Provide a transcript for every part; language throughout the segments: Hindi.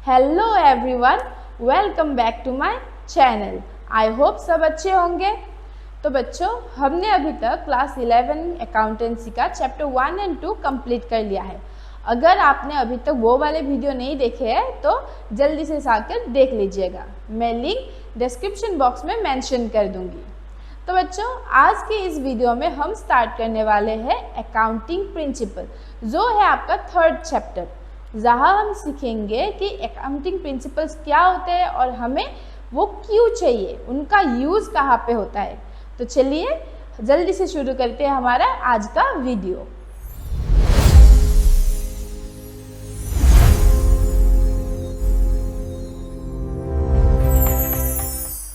Hello everyone, welcome back to my channel. I hope सब अच्छे होंगे। तो बच्चों, हमने अभी तक क्लास 11 अकाउंटेंसी का चैप्टर 1 एंड 2 कंप्लीट कर लिया है। अगर आपने अभी तक वो वाले वीडियो नहीं देखे हैं तो जल्दी से जाकर देख लीजिएगा। मैं लिंक डिस्क्रिप्शन बॉक्स में मेंशन कर दूंगी। तो बच्चों, आज की इस वीडियो में हम स्टार्ट करने वाले हैं अकाउंटिंग प्रिंसिपल, जो है आपका 3rd चैप्टर, जहाँ हम सीखेंगे कि अकाउंटिंग प्रिंसिपल्स क्या होते हैं और हमें वो क्यों चाहिए, उनका यूज़ कहाँ पे होता है। तो चलिए जल्दी से शुरू करते हैं हमारा आज का वीडियो।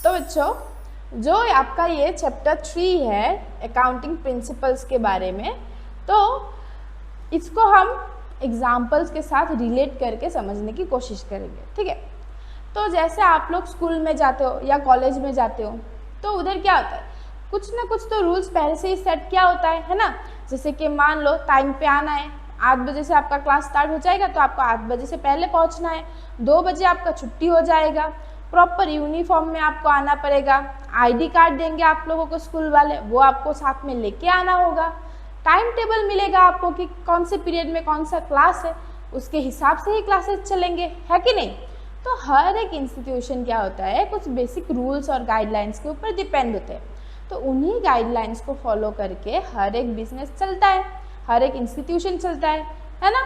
तो बच्चों, जो आपका ये चैप्टर 3 है अकाउंटिंग प्रिंसिपल्स के बारे में, तो इसको हम एग्जाम्पल्स के साथ रिलेट करके समझने की कोशिश करेंगे। ठीक है, तो जैसे आप लोग स्कूल में जाते हो या कॉलेज में जाते हो तो उधर क्या होता है, कुछ ना कुछ तो रूल्स पहले से ही सेट किया होता है ना। जैसे कि मान लो टाइम पे आना है, 8 बजे से आपका क्लास स्टार्ट हो जाएगा तो आपको 8 बजे से पहले पहुंचना है, 2 बजे आपका छुट्टी हो जाएगा, प्रॉपर यूनिफॉर्म में आपको आना पड़ेगा, आईडी कार्ड देंगे आप लोगों को स्कूल वाले, वो आपको साथ में लेके आना होगा, टाइम टेबल मिलेगा आपको कि कौन से पीरियड में कौन सा क्लास है, उसके हिसाब से ही क्लासेस चलेंगे, है कि नहीं। तो हर एक इंस्टीट्यूशन क्या होता है, कुछ बेसिक रूल्स और गाइडलाइंस के ऊपर डिपेंड होते हैं। तो उन्हीं गाइडलाइंस को फॉलो करके हर एक बिजनेस चलता है, हर एक इंस्टीट्यूशन चलता है ना।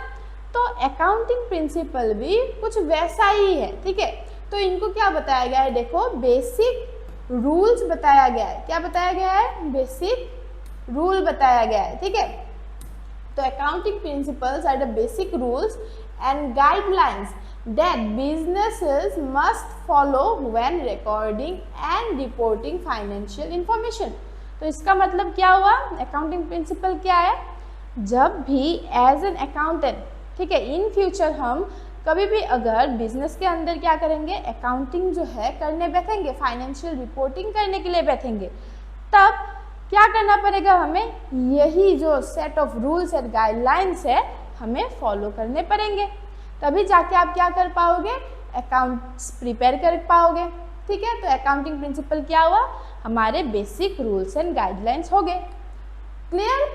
तो अकाउंटिंग प्रिंसिपल भी कुछ वैसा ही है। ठीक है, तो इनको क्या बताया गया है, देखो बेसिक रूल्स बताया गया है। क्या बताया गया है, बेसिक रूल बताया गया है। ठीक है, तो accounting principles are the basic rules and guidelines that businesses must follow when recording and reporting financial information. तो इसका मतलब क्या हुआ, अकाउंटिंग प्रिंसिपल क्या है, जब भी एज एन अकाउंटेंट, ठीक है, इन फ्यूचर हम कभी भी अगर बिजनेस के अंदर क्या करेंगे, अकाउंटिंग जो है करने बैठेंगे, फाइनेंशियल रिपोर्टिंग करने के लिए बैठेंगे, तब क्या करना पड़ेगा, हमें यही जो set of rules and guidelines है हमें फॉलो करने पड़ेंगे, तभी जाके आप क्या कर पाओगे, अकाउंट्स प्रिपेयर कर पाओगे। ठीक है, तो अकाउंटिंग प्रिंसिपल क्या हुआ, हमारे बेसिक रूल्स एंड गाइडलाइंस हो गए। क्लियर।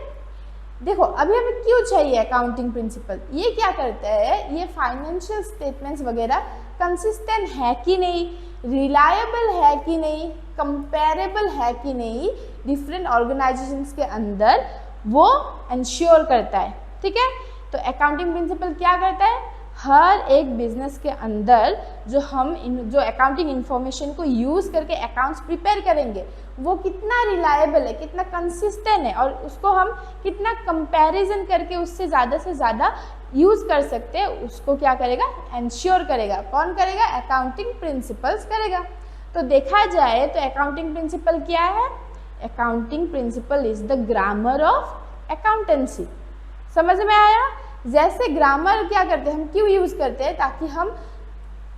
देखो अभी हमें क्यों चाहिए अकाउंटिंग प्रिंसिपल, ये क्या करता है, ये फाइनेंशियल स्टेटमेंट्स वगैरह कंसिस्टेंट है कि नहीं, रिलायबल है कि नहीं, कंपेरेबल है कि नहीं, डिफरेंट ऑर्गेनाइजेशंस के अंदर वो इंश्योर करता है। ठीक है, तो अकाउंटिंग प्रिंसिपल क्या करता है, हर एक बिजनेस के अंदर जो हम जो अकाउंटिंग इंफॉर्मेशन को यूज़ करके अकाउंट्स प्रिपेयर करेंगे वो कितना रिलायबल है, कितना कंसिस्टेंट है, और उसको हम कितना कंपैरिजन करके उससे ज़्यादा से ज़्यादा यूज़ कर सकते हैं, उसको क्या करेगा, इंश्योर करेगा। कौन करेगा, अकाउंटिंग प्रिंसिपल्स करेगा। तो देखा जाए तो अकाउंटिंग प्रिंसिपल क्या है, accounting principle is the grammar of accountancy. समझ में आया। जैसे ग्रामर क्या करते हैं, हम क्यों यूज़ करते हैं, ताकि हम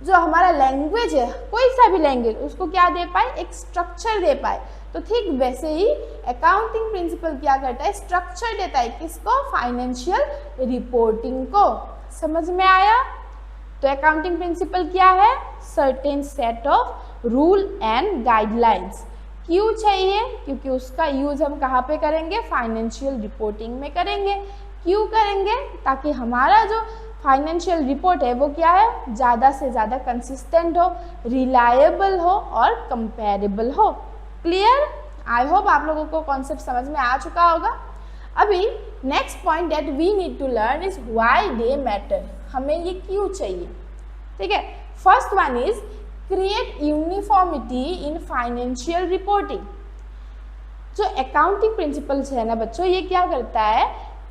जो हमारा लैंग्वेज है, कोई सा भी लैंग्वेज, उसको क्या दे पाए, एक स्ट्रक्चर दे पाए। तो ठीक वैसे ही अकाउंटिंग प्रिंसिपल क्या करता है, स्ट्रक्चर देता है, किसको, फाइनेंशियल रिपोर्टिंग को। समझ में आया। तो अकाउंटिंग प्रिंसिपल क्या है, certain set of rule and guidelines. क्यों चाहिए, क्योंकि उसका यूज हम कहाँ पे करेंगे, फाइनेंशियल रिपोर्टिंग में करेंगे। क्यों करेंगे, ताकि हमारा जो फाइनेंशियल रिपोर्ट है वो क्या है, ज़्यादा से ज़्यादा कंसिस्टेंट हो, रिलायबल हो और कंपेरेबल हो। क्लियर। आई होप आप लोगों को कॉन्सेप्ट समझ में आ चुका होगा। अभी next point that we need to learn is why they matter, हमें ये क्यों चाहिए। ठीक है, first one is create uniformity in financial reporting. जो अकाउंटिंग प्रिंसिपल्स है ना बच्चों, ये क्या करता है,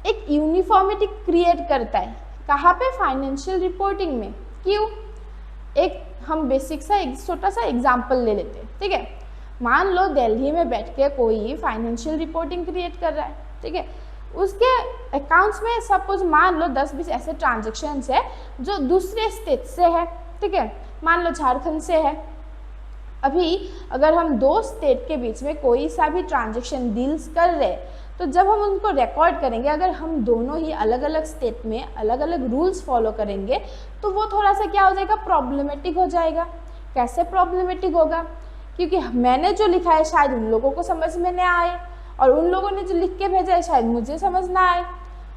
एक यूनिफॉर्मिटी क्रिएट करता है, कहाँ पे, फाइनेंशियल रिपोर्टिंग में। क्यों, एक हम बेसिक सा एक छोटा सा एग्जांपल ले लेते हैं। ठीक है, मान लो दिल्ली में बैठ के कोई फाइनेंशियल रिपोर्टिंग क्रिएट कर रहा है। ठीक है, उसके अकाउंट्स में सपोज मान लो 10-20 ऐसे ट्रांजेक्शन्स है जो दूसरे स्टेट से है। ठीक है, मान लो झारखंड से है। अभी अगर हम 2 स्टेट के बीच में कोई सा भी ट्रांजेक्शन डील्स कर रहे तो जब हम उनको रिकॉर्ड करेंगे, अगर हम दोनों ही अलग अलग स्टेट में अलग अलग रूल्स फॉलो करेंगे तो वो थोड़ा सा क्या हो जाएगा, प्रॉब्लमेटिक हो जाएगा। कैसे प्रॉब्लमेटिक होगा, क्योंकि मैंने जो लिखा है शायद उन लोगों को समझ में न आए और उन लोगों ने जो लिख के भेजा है शायद मुझे समझ ना आए,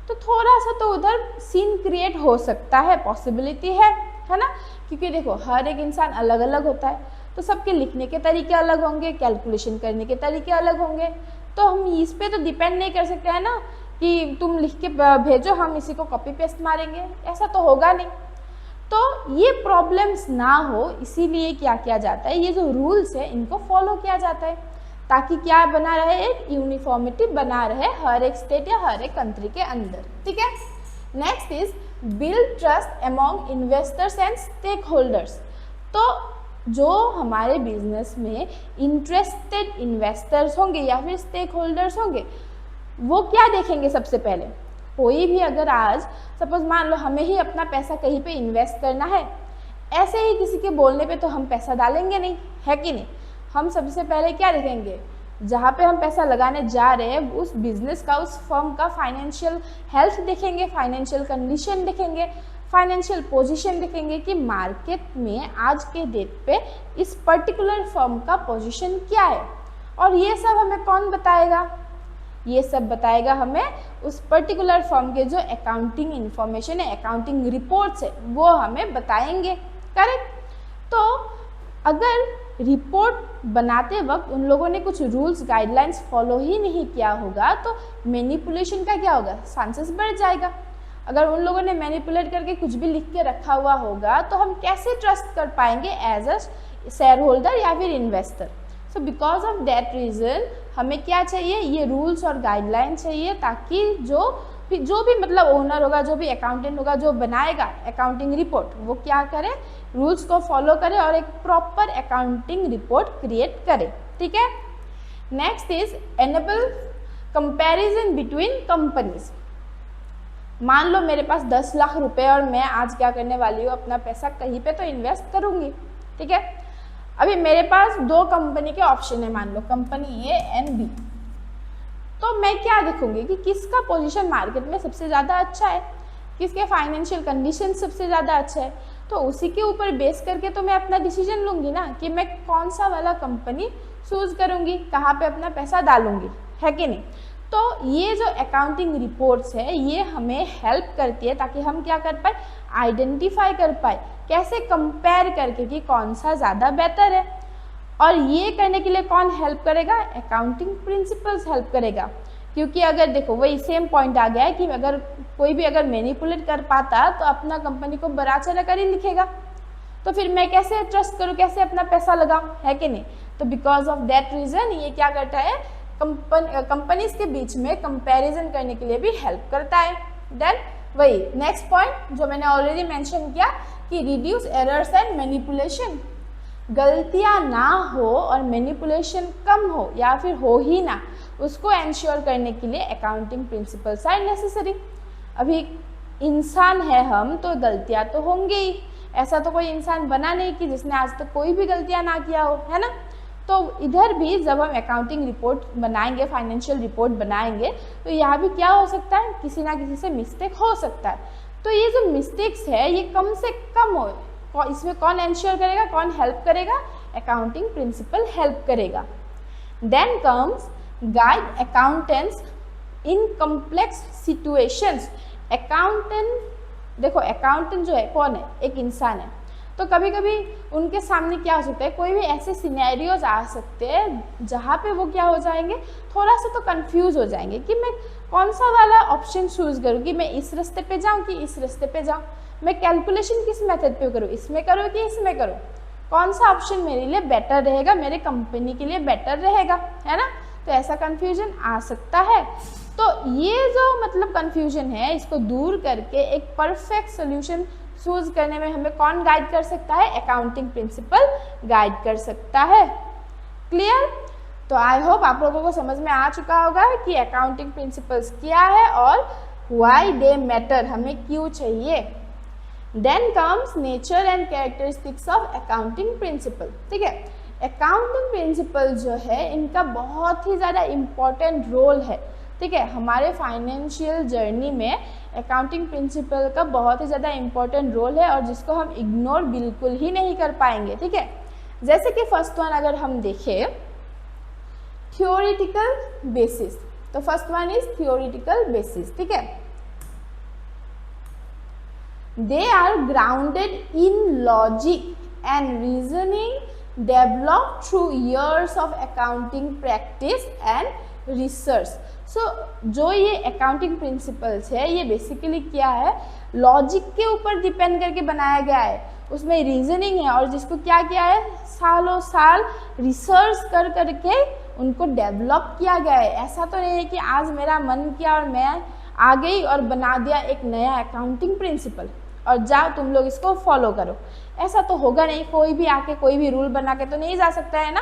तो थोड़ा सा तो उधर सीन क्रिएट हो सकता है, पॉसिबिलिटी है ना। क्योंकि देखो हर एक इंसान अलग अलग होता है, तो सबके लिखने के तरीके अलग होंगे, कैलकुलेशन करने के तरीके अलग होंगे, तो हम इस पे तो डिपेंड नहीं कर सकते है ना कि तुम लिख के भेजो हम इसी को कॉपी पेस्ट मारेंगे, ऐसा तो होगा नहीं। तो ये प्रॉब्लम्स ना हो इसीलिए क्या किया जाता है, ये जो रूल्स है इनको फॉलो किया जाता है ताकि क्या बना रहे, एक यूनिफॉर्मिटी बना रहे हर एक स्टेट या हर एक कंट्री के अंदर। ठीक है। Next is build trust among investors and stakeholders. तो जो हमारे बिजनेस में इंटरेस्टेड इन्वेस्टर्स होंगे या फिर स्टेक होल्डर्स होंगे, वो क्या देखेंगे सबसे पहले, कोई भी अगर आज सपोज मान लो हमें ही अपना पैसा कहीं पे इन्वेस्ट करना है, ऐसे ही किसी के बोलने पे तो हम पैसा डालेंगे नहीं, है कि नहीं। हम सबसे पहले क्या देखेंगे, जहाँ पे हम पैसा लगाने जा रहे हैं उस बिजनेस का, उस फर्म का फाइनेंशियल हेल्थ देखेंगे, फाइनेंशियल कंडीशन देखेंगे, फाइनेंशियल पोजीशन देखेंगे कि मार्केट में आज के डेट पे इस पर्टिकुलर फर्म का पोजीशन क्या है। और ये सब हमें कौन बताएगा, ये सब बताएगा हमें उस पर्टिकुलर फर्म के जो अकाउंटिंग इंफॉर्मेशन है, अकाउंटिंग रिपोर्ट्स है, वो हमें बताएंगे। करेक्ट। तो अगर रिपोर्ट बनाते वक्त उन लोगों ने कुछ रूल्स गाइडलाइंस फॉलो ही नहीं किया होगा तो मैनिपुलेशन का क्या होगा, चांसेस बढ़ जाएगा। अगर उन लोगों ने मैनिपुलेट करके कुछ भी लिख के रखा हुआ होगा तो हम कैसे ट्रस्ट कर पाएंगे एज अ शेयर होल्डर या फिर investor. So because of that reason हमें क्या चाहिए, ये रूल्स और गाइडलाइन चाहिए ताकि जो भी मतलब ओनर होगा, जो भी अकाउंटेंट होगा, जो बनाएगा अकाउंटिंग रिपोर्ट, वो क्या करे, रूल्स को फॉलो करे और एक प्रॉपर अकाउंटिंग रिपोर्ट क्रिएट करे। ठीक है। Next is enable comparison between companies. मान लो मेरे पास 10 लाख रुपए और मैं आज क्या करने वाली हूँ, अपना पैसा कहीं पे तो इन्वेस्ट करूंगी। ठीक है। अभी मेरे पास 2 कंपनी के ऑप्शन है, मान लो कंपनी ए एंड बी। तो मैं क्या देखूंगी कि किसका पोजीशन मार्केट में सबसे ज़्यादा अच्छा है, किसके फाइनेंशियल कंडीशन सबसे ज़्यादा अच्छा है, तो उसी के ऊपर बेस करके तो मैं अपना डिसीजन लूँगी ना कि मैं कौन सा वाला कंपनी चूज़ करूँगी, कहाँ पे अपना पैसा डालूँगी, है कि नहीं। तो ये जो अकाउंटिंग रिपोर्ट्स है ये हमें हेल्प करती है ताकि हम क्या कर पाए, आइडेंटिफाई कर पाए, कैसे कंपेयर करके कि कौन सा ज़्यादा बेहतर है। और ये करने के लिए कौन हेल्प करेगा, अकाउंटिंग प्रिंसिपल्स हेल्प करेगा। क्योंकि अगर देखो वही सेम पॉइंट आ गया है कि अगर कोई भी अगर मैनिपुलेट कर पाता तो अपना कंपनी को बड़ा चढ़ा कर ही लिखेगा, तो फिर मैं कैसे ट्रस्ट करूँ, कैसे अपना पैसा लगाऊं, है कि नहीं। तो बिकॉज ऑफ दैट रीज़न ये क्या करता है, कंपनीज के बीच में कंपैरिजन करने के लिए भी हेल्प करता है। देन वही नेक्स्ट पॉइंट जो मैंने ऑलरेडी मेंशन किया कि रिड्यूस एरर्स एंड मैनिपुलेशन, गलतियां ना हो और मैनिपुलेशन कम हो या फिर हो ही ना, उसको एंश्योर करने के लिए अकाउंटिंग प्रिंसिपल्स आर नेसेसरी। अभी इंसान है हम, तो गलतियां तो होंगी ही, ऐसा तो कोई इंसान बना नहीं कि जिसने आज तक कोई भी गलतियां ना किया हो, है ना। तो इधर भी जब हम अकाउंटिंग रिपोर्ट बनाएंगे, फाइनेंशियल रिपोर्ट बनाएंगे, तो यहाँ भी क्या हो सकता है, किसी ना किसी से मिस्टेक हो सकता है। तो ये जो मिस्टेक्स है ये कम से कम हो, इसमें कौन एंश्योर करेगा, कौन हेल्प करेगा, अकाउंटिंग प्रिंसिपल हेल्प करेगा। Then comes guide accountants in complex situations. Accountant देखो, अकाउंटेंट जो है कौन है, एक इंसान है, तो कभी कभी उनके सामने क्या हो सकता है, कोई भी ऐसे सिनेरियोज आ सकते हैं जहाँ पे वो क्या हो जाएंगे, थोड़ा सा तो कंफ्यूज हो जाएंगे कि मैं कौन सा वाला ऑप्शन चूज करूँ, कि मैं इस रास्ते पे जाऊँ कि इस रास्ते पे जाऊँ, मैं कैलकुलेशन किस मेथड पे करूँ, इसमें करूँ कि इसमें करूँ, कौन सा ऑप्शन मेरे लिए बेटर रहेगा, मेरे कंपनी के लिए बेटर रहेगा, है ना। तो ऐसा कंफ्यूजन आ सकता है। तो ये जो मतलब कंफ्यूजन है इसको दूर करके एक परफेक्ट सोल्यूशन चूज करने में हमें कौन गाइड कर सकता है, अकाउंटिंग प्रिंसिपल गाइड कर सकता है। क्लियर। तो आई होप आप लोगों को समझ में आ चुका होगा कि अकाउंटिंग प्रिंसिपल्स क्या है और व्हाई दे मैटर, हमें क्यों चाहिए। Then comes nature and characteristics of accounting principle. ठीक है, अकाउंटिंग प्रिंसिपल जो है इनका बहुत ही ज़्यादा इम्पॉर्टेंट रोल है। ठीक है। हमारे फाइनेंशियल जर्नी में अकाउंटिंग प्रिंसिपल का बहुत ही ज़्यादा इम्पोर्टेंट रोल है और जिसको हम इग्नोर बिल्कुल ही नहीं कर पाएंगे, ठीक है। जैसे कि फर्स्ट वन अगर हम देखें थियोरिटिकल बेसिस, तो first one is theoretical basis, ठीक है। They are grounded in logic and reasoning developed through years of accounting practice and research. So जो ये अकाउंटिंग प्रिंसिपल्स है ये बेसिकली क्या है, लॉजिक के ऊपर डिपेंड करके बनाया गया है, उसमें रीजनिंग है और जिसको क्या किया है, सालों साल रिसर्च कर करके उनको डेवलप किया गया है। ऐसा तो नहीं है कि आज मेरा मन किया और मैं आ गई और बना दिया एक नया अकाउंटिंग प्रिंसिपल और जाओ तुम लोग इसको फॉलो करो, ऐसा तो होगा नहीं। कोई भी आके कोई भी रूल बना के तो नहीं जा सकता है ना।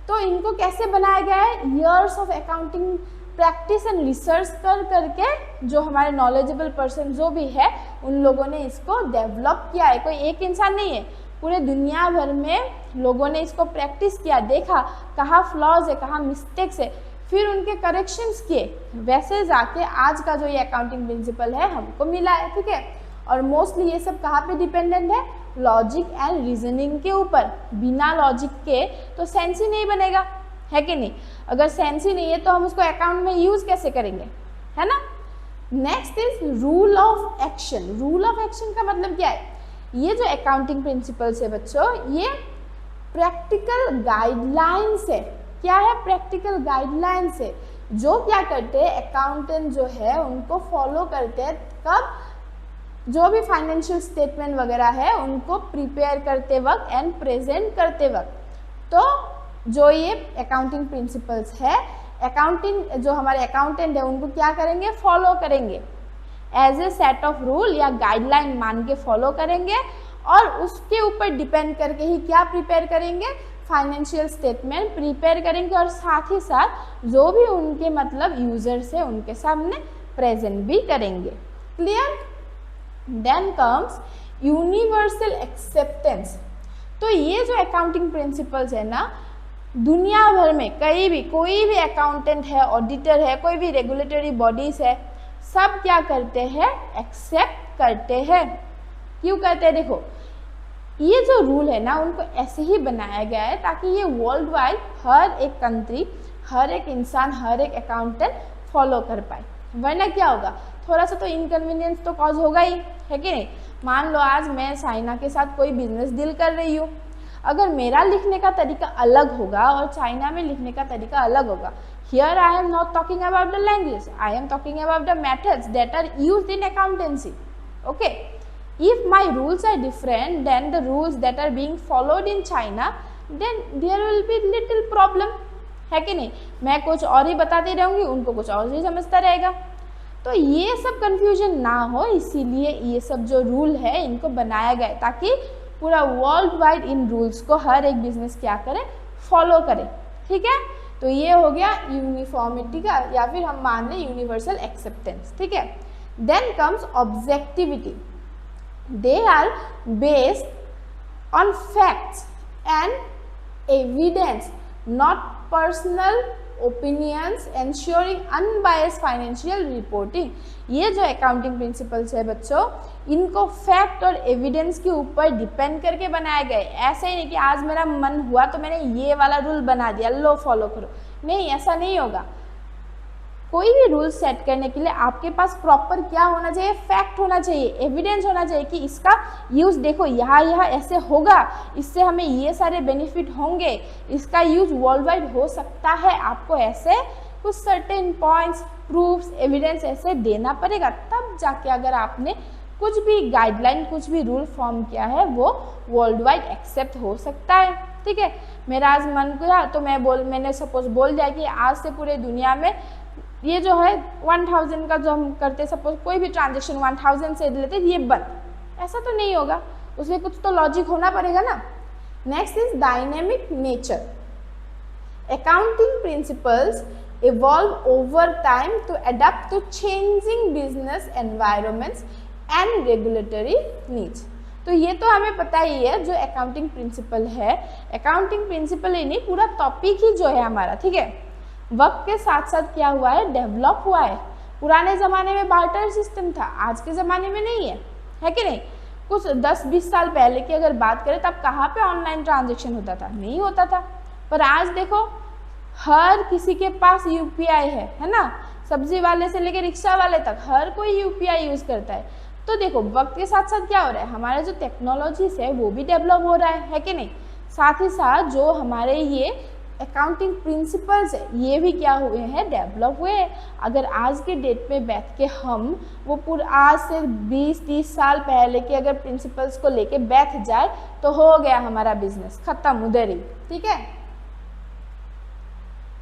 तो इनको कैसे बनाया गया है, years of accounting practice and research कर करके जो हमारे नॉलेजेबल पर्सन जो भी है उन लोगों ने इसको डेवलप किया है। कोई एक इंसान नहीं है, पूरे दुनिया भर में लोगों ने इसको प्रैक्टिस किया, देखा कहाँ फ्लॉज है, कहाँ मिस्टेक्स है, फिर उनके करेक्शंस किए, वैसे जाके आज का जो ये अकाउंटिंग प्रिंसिपल है हमको मिला है, ठीक है। और मोस्टली ये सब कहाँ पे डिपेंडेंट है, लॉजिक एंड रीजनिंग के ऊपर। बिना लॉजिक के तो सेंस ही नहीं बनेगा, है कि नहीं। अगर सेंस ही नहीं है तो हम उसको अकाउंट में यूज कैसे करेंगे, है ना। Next is rule of action. Rule of action का मतलब क्या है, ये जो अकाउंटिंग प्रिंसिपल्स है बच्चों, ये प्रैक्टिकल गाइडलाइंस है। क्या है, प्रैक्टिकल गाइडलाइंस है जो क्या करते हैं अकाउंटेंट जो है उनको फॉलो करते हैं। कब, जो भी फाइनेंशियल स्टेटमेंट वगैरह है उनको प्रिपेयर करते वक्त एंड प्रेजेंट करते वक्त। तो जो ये अकाउंटिंग प्रिंसिपल्स है, अकाउंटिंग जो हमारे अकाउंटेंट है उनको क्या करेंगे, फॉलो करेंगे, as a set of rule या गाइडलाइन मान के फॉलो करेंगे और उसके ऊपर डिपेंड करके ही क्या प्रिपेयर करेंगे, फाइनेंशियल स्टेटमेंट प्रिपेयर करेंगे और साथ ही साथ जो भी उनके मतलब यूजर्स है उनके सामने प्रेजेंट भी करेंगे। Clear. Then comes universal acceptance. तो ये जो अकाउंटिंग प्रिंसिपल्स है ना, दुनिया भर में कहीं भी कोई भी अकाउंटेंट है, ऑडिटर है, कोई भी रेगुलेटरी बॉडीज है, सब क्या करते हैं, एक्सेप्ट करते हैं। क्यों करते हैं, देखो ये जो रूल है ना उनको ऐसे ही बनाया गया है ताकि ये वर्ल्ड वाइड हर एक कंट्री, हर एक इंसान, हर एक अकाउंटेंट फॉलो कर पाए। वरना क्या होगा, थोड़ा सा तो इनकन्वीनियंस तो कॉज होगा ही, है कि नहीं। मान लो आज मैं चाइना के साथ कोई बिजनेस डील कर रही हूँ, अगर मेरा लिखने का तरीका अलग होगा और चाइना में लिखने का तरीका अलग होगा, here I am not talking about the language, I am talking about the methods that are used in accountancy. Okay, if my rules are different than the rules that are being followed in China, then there will be little problem, है कि नहीं। मैं कुछ और ही बताती रहूँगी, उनको कुछ और ही समझता रहेगा। तो ये सब कंफ्यूजन ना हो, इसीलिए ये सब जो रूल है इनको बनाया गया है ताकि पूरा वर्ल्ड वाइड इन रूल्स को हर एक बिजनेस क्या करे, फॉलो करे, ठीक है। तो ये हो गया यूनिफॉर्मिटी का, या फिर हम मान लें यूनिवर्सल एक्सेप्टेंस, ठीक है। Then comes objectivity. They are based on facts and evidence, not personal opinions, ensuring unbiased financial reporting. ये जो अकाउंटिंग प्रिंसिपल्स है बच्चों, इनको फैक्ट और एविडेंस के ऊपर डिपेंड करके बनाए गए। ऐसे ही नहीं कि आज मेरा मन हुआ तो मैंने ये वाला रूल बना दिया, लो फॉलो करो, नहीं, ऐसा नहीं होगा। कोई भी रूल सेट करने के लिए आपके पास प्रॉपर क्या होना चाहिए, फैक्ट होना चाहिए, एविडेंस होना चाहिए कि इसका यूज देखो यहाँ ऐसे होगा, इससे हमें ये सारे बेनिफिट होंगे, इसका यूज वर्ल्ड वाइड हो सकता है। आपको ऐसे कुछ सर्टेन पॉइंट्स, प्रूफ्स, एविडेंस ऐसे देना पड़ेगा, तब जाके अगर आपने कुछ भी गाइडलाइन, कुछ भी रूल फॉर्म किया है वो वर्ल्ड वाइड एक्सेप्ट हो सकता है, ठीक है। मेरा आज मन किया तो मैंने सपोज बोल दिया कि आज से पूरे दुनिया में ये जो है 1000 का जो हम करते, सपोज कोई भी ट्रांजेक्शन 1000 से लेते ये बंद, ऐसा तो नहीं होगा, उसमें कुछ तो लॉजिक होना पड़ेगा ना। Next is dynamic nature. Accounting principles evolve over time to adapt to changing business environments and regulatory needs। तो ये तो हमें पता ही है जो अकाउंटिंग प्रिंसिपल है, अकाउंटिंग प्रिंसिपल ही नहीं पूरा टॉपिक ही जो है हमारा, ठीक है। वक्त के साथ साथ क्या हुआ है, डेवलप हुआ है। पुराने ज़माने में बार्टर सिस्टम था, आज के ज़माने में नहीं है कि नहीं। कुछ 10-20 साल पहले की अगर बात करें तब कहाँ पे ऑनलाइन ट्रांजेक्शन होता था, नहीं होता था। पर आज देखो हर किसी के पास यूपीआई है ना, सब्जी वाले से लेकर रिक्शा वाले तक हर कोई यूपीआई यूज़ करता है। तो देखो वक्त के साथ साथ क्या हो रहा है, हमारा जो टेक्नोलॉजीज है वो भी डेवलप हो रहा है कि नहीं। साथ ही साथ जो हमारे ये अकाउंटिंग प्रिंसिपल्स है ये भी क्या हुए हैं, डेवलप हुए हैं। अगर आज के डेट में बैठ के हम वो पूरा आज से 20-30 साल पहले के अगर प्रिंसिपल्स को लेके बैठ जाए तो हो गया हमारा बिजनेस खत्म उधर ही, ठीक है।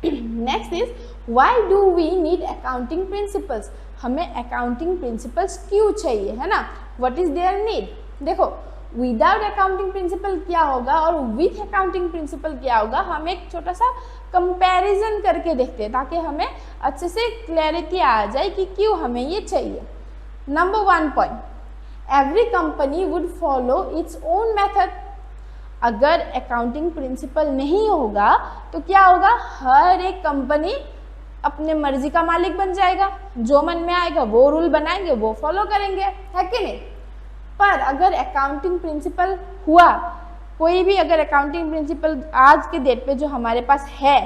Next is why do we need accounting principles. हमें अकाउंटिंग प्रिंसिपल्स क्यों चाहिए, है ना, व्हाट इज देयर नीड। देखो विदाउट अकाउंटिंग प्रिंसिपल क्या होगा और विथ अकाउंटिंग प्रिंसिपल क्या होगा, हम एक छोटा सा कंपैरिजन करके देखते हैं ताकि हमें अच्छे से क्लैरिटी आ जाए कि क्यों हमें ये चाहिए। Number 1 point, every company would follow its own method. अगर अकाउंटिंग प्रिंसिपल नहीं होगा तो क्या होगा, हर एक कंपनी अपने मर्जी का मालिक बन जाएगा, जो मन में आएगा वो रूल बनाएंगे, वो फॉलो करेंगे, है कि नहीं। पर अगर अकाउंटिंग प्रिंसिपल हुआ, कोई भी अगर अकाउंटिंग प्रिंसिपल आज के डेट पे जो हमारे पास है,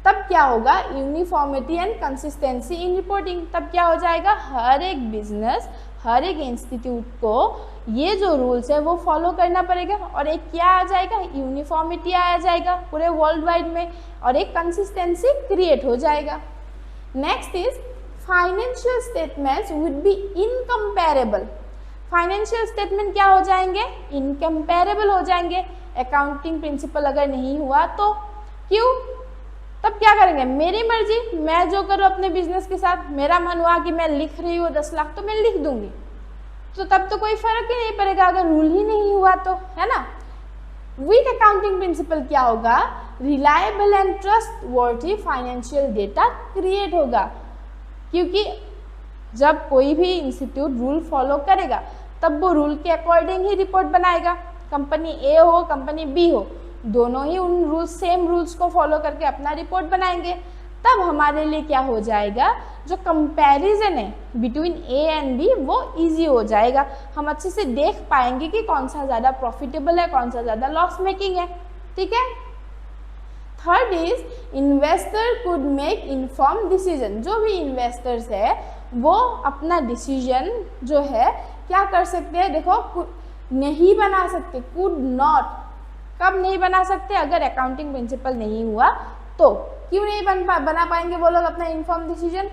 तब क्या होगा, uniformity and consistency in reporting. तब क्या हो जाएगा, हर एक बिजनेस हर एक इंस्टीट्यूट को ये जो रूल्स है वो फॉलो करना पड़ेगा और एक क्या आ जाएगा, यूनिफॉर्मिटी आ जाएगा पूरे वर्ल्ड वाइड में और एक कंसिस्टेंसी क्रिएट हो जाएगा। Next is financial statements would be incomparable. Financial statement क्या हो जाएंगे, इनकम्पेरेबल हो जाएंगे। अकाउंटिंग प्रिंसिपल अगर नहीं हुआ तो क्यों, तब क्या करेंगे, मेरी मर्जी, मैं जो करूँ अपने बिजनेस के साथ, मेरा मन हुआ कि मैं लिख रही हूँ 10 लाख तो मैं लिख दूंगी, तो तब तो कोई फर्क ही नहीं पड़ेगा अगर रूल ही नहीं हुआ तो, है ना। विथ अकाउंटिंग प्रिंसिपल क्या होगा, reliable and trustworthy financial data create होगा। क्योंकि जब कोई भी इंस्टीट्यूट रूल फॉलो करेगा तब वो रूल के अकॉर्डिंग ही रिपोर्ट बनाएगा। कंपनी ए हो कंपनी बी हो, दोनों ही उन रूल्स सेम रूल्स को फॉलो करके अपना रिपोर्ट बनाएंगे। तब हमारे लिए क्या हो जाएगा, जो कंपैरिजन है बिटवीन ए एंड बी वो इजी हो जाएगा। हम अच्छे से देख पाएंगे कि कौन सा ज़्यादा प्रॉफिटेबल है, कौन सा ज़्यादा लॉस मेकिंग है, ठीक है। Third is investor could make inform decision. जो भी इन्वेस्टर्स है वो अपना डिसीजन जो है क्या कर सकते हैं, देखो नहीं बना सकते, कुड नॉट। कब नहीं बना सकते, अगर अकाउंटिंग प्रिंसिपल नहीं हुआ तो। क्यों नहीं बना पाएंगे वो लोग अपना इन्फॉर्म डिसीजन,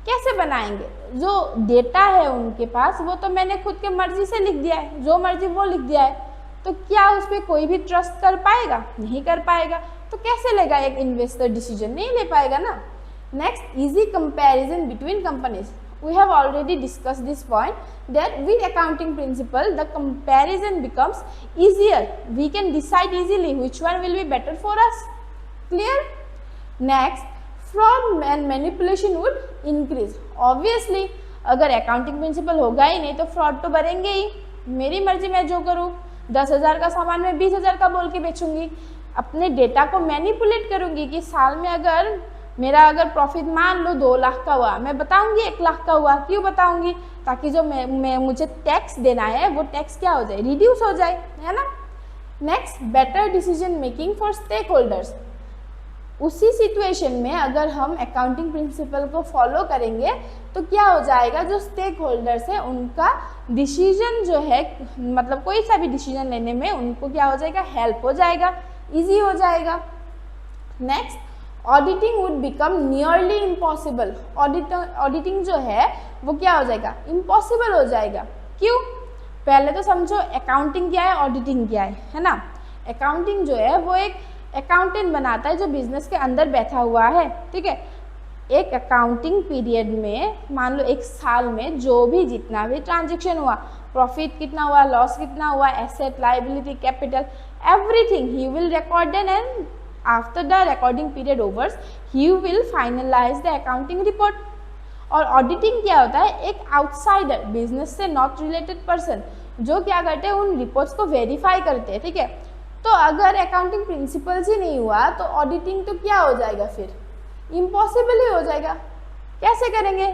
कैसे बनाएंगे, जो डेटा है उनके पास वो तो मैंने खुद के मर्जी से लिख दिया है, जो मर्जी वो लिख दिया है, तो क्या उस पर कोई भी ट्रस्ट कर पाएगा, नहीं कर पाएगा। तो कैसे लेगा एक इन्वेस्टर डिसीजन, नहीं ले पाएगा ना। Next, easy comparison between companies. We have already discussed this point that with accounting principle the comparison becomes easier. We can decide easily which one will be better for us. Clear? Next, fraud and manipulation would increase. Obviously, अगर accounting principle होगा ही नहीं तो fraud तो बढ़ेंगे ही। मेरी मर्जी मैं जो करूँ, 10,000 का सामान मैं 20,000 का बोल के बेचूंगी, अपने डेटा को मैनिपुलेट करूंगी कि साल में अगर मेरा अगर प्रॉफिट मान लो 2 लाख का हुआ, मैं बताऊंगी 1 लाख का हुआ। क्यों बताऊंगी, ताकि जो मैं मुझे टैक्स देना है वो टैक्स क्या हो जाए, रिड्यूस हो जाए, है ना। Next, better decision making for stakeholders. उसी सिचुएशन में अगर हम अकाउंटिंग प्रिंसिपल को फॉलो करेंगे तो क्या हो जाएगा, जो स्टेक होल्डर्स है उनका डिसीजन जो है, मतलब कोई सा भी डिसीजन लेने में उनको क्या हो जाएगा, हेल्प हो जाएगा, ईजी हो जाएगा। Next, auditing would become nearly impossible. Auditing जो है वो क्या हो जाएगा, इम्पॉसिबल हो जाएगा। क्यों, पहले तो समझो अकाउंटिंग क्या है, ऑडिटिंग क्या है ना। अकाउंटिंग जो है वो एक अकाउंटेंट बनाता है जो बिजनेस के अंदर बैठा हुआ है, ठीक है। एक अकाउंटिंग पीरियड में मान लो 1 साल में जो भी जितना भी ट्रांजेक्शन हुआ, प्रॉफिट कितना हुआ, लॉस कितना हुआ, asset liability capital everything he will record and after the recording period overs he will finalize the accounting report। और ऑडिटिंग क्या होता है, एक आउटसाइडर, बिजनेस से नॉट रिलेटेड पर्सन जो क्या करते हैं, उन रिपोर्ट्स को वेरीफाई करते हैं, ठीक है। तो अगर अकाउंटिंग प्रिंसिपल्स ही नहीं हुआ तो ऑडिटिंग तो क्या हो जाएगा, फिर इम्पॉसिबल ही हो जाएगा। कैसे करेंगे?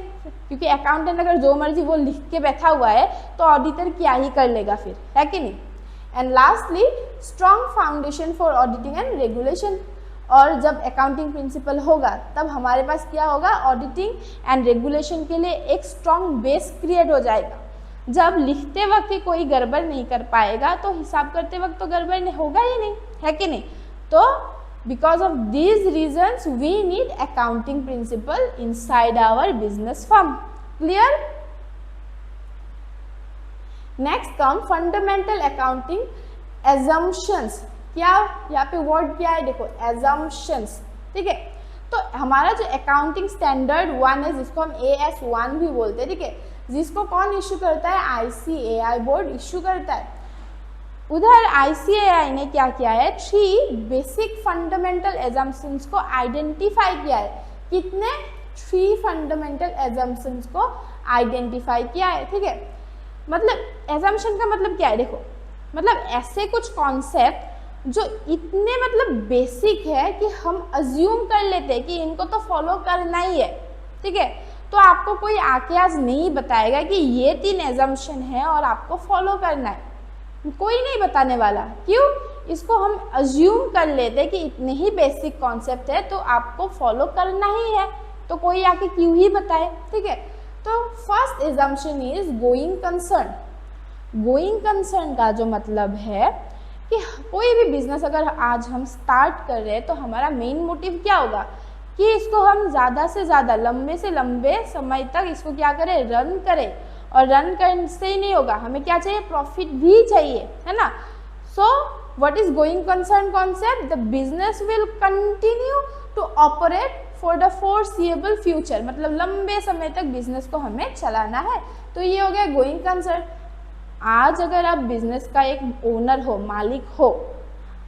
क्योंकि अकाउंटेंट अगर जो मर्जी वो लिख के बैठा हुआ है तो ऑडिटर क्या ही कर लेगा फिर, है कि नहीं। And lastly strong foundation for auditing and regulation. और जब अकाउंटिंग प्रिंसिपल होगा तब हमारे पास क्या होगा, ऑडिटिंग एंड रेगुलेशन के लिए एक स्ट्रॉन्ग बेस क्रिएट हो जाएगा। जब लिखते वक्त ही कोई गड़बड़ नहीं कर पाएगा तो हिसाब करते वक्त तो गड़बड़ होगा ही नहीं, है कि नहीं। तो because of these reasons we need accounting principle inside our business firm. Clear? Next come fundamental accounting assumptions. क्या यहाँ पे वर्ड क्या है, देखो assumptions, ठीक है। तो हमारा जो अकाउंटिंग स्टैंडर्ड 1 है, जिसको हम AS1 भी बोलते हैं, ठीक है, जिसको कौन इश्यू करता है, ICAI बोर्ड इश्यू करता है। उधर ICAI ने क्या किया है, 3 बेसिक फंडामेंटल एजम्पशंस को आइडेंटिफाई किया है। कितने? 3 फंडामेंटल एजम्पशंस को आइडेंटिफाई किया है, ठीक है। मतलब एजम्पशन का मतलब क्या है, देखो मतलब ऐसे कुछ कॉन्सेप्ट जो इतने मतलब बेसिक है कि हम अज्यूम कर लेते हैं कि इनको तो फॉलो करना ही है, ठीक है। तो आपको कोई आके आज नहीं बताएगा कि ये 3 एजम्पशन है और आपको फॉलो करना है, कोई नहीं बताने वाला। क्यों? इसको हम अज्यूम कर लेते हैं कि इतने ही बेसिक कॉन्सेप्ट है तो आपको फॉलो करना ही है, तो कोई आके क्यों ही बताए, ठीक है। तो first assumption is going concern. Going concern का जो मतलब है कि कोई भी बिजनेस अगर आज हम स्टार्ट कर रहे हैं तो हमारा मेन मोटिव क्या होगा कि इसको हम ज़्यादा से ज़्यादा लंबे से लंबे समय तक इसको क्या करें, रन करें। और रन करने से ही नहीं होगा, हमें क्या चाहिए, प्रॉफिट भी चाहिए, है ना। So what is going concern concept, the business will continue to operate for the foreseeable future, मतलब लंबे समय तक बिजनेस को हमें चलाना है। तो ये हो गया गोइंग कंसर्न। आज अगर आप बिजनेस का एक ओनर हो, मालिक हो,